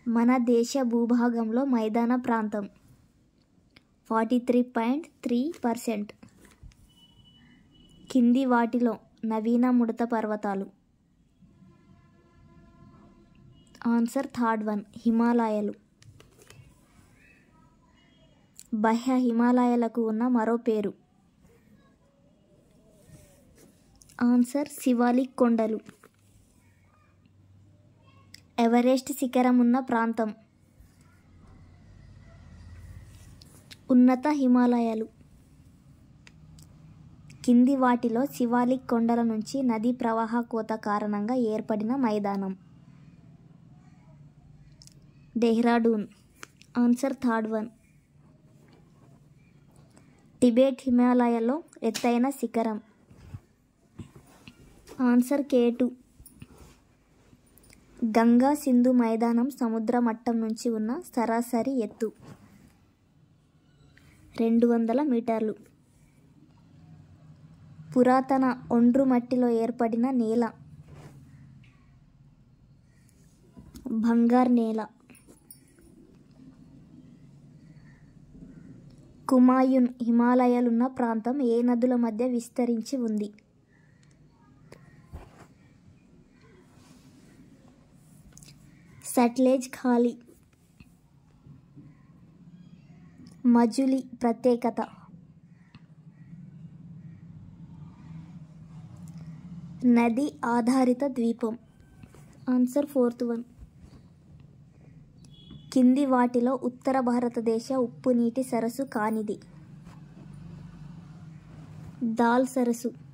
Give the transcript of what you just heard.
మన దేశ భూభాగంలో మైదాన ప్రాంతం 43.3%. కింది వాటిలో నవీన ముడత పర్వతాలు. ఆన్సర్ థర్డ్ వన్, హిమాలయాలు. బాహ్య హిమాలయాలకు ఉన్న మరో పేరు. ఆన్సర్ శివాలిక్ కొండలు. ఎవరెస్ట్ శిఖరం ఉన్న ప్రాంతం. ఉన్నత హిమాలయాలు. కింది వాటిలో శివాలిక్ కొండల నుంచి నదీ ప్రవాహ కోత కారణంగా ఏర్పడిన మైదానం. Dehradun. Answer third one. Tibet హిమాలయాల్లో ఎత్తైన శిఖరం. Answer K2. గంగా సింధు మైదానం సముద్ర మట్టం నుంచి ఉన్న సరాసరి ఎత్తు 200 మీటర్లు. పురాతన ఒండ్రు మట్టిలో ఏర్పడిన నేల. బంగార్ నేల. కుమాయున్ హిమాలయాలున్న ప్రాంతం ఏ నదుల మధ్య విస్తరించి ఉంది? సట్లెజ్ ఖాళీ. మజులి ప్రత్యేకత. నది ఆధారిత ద్వీపం. Answer fourth one. కింది వాటిలో ఉత్తర భారతదేశ ఉప్పు నీటి సరస్సు కానిది? దాల్ సరస్సు.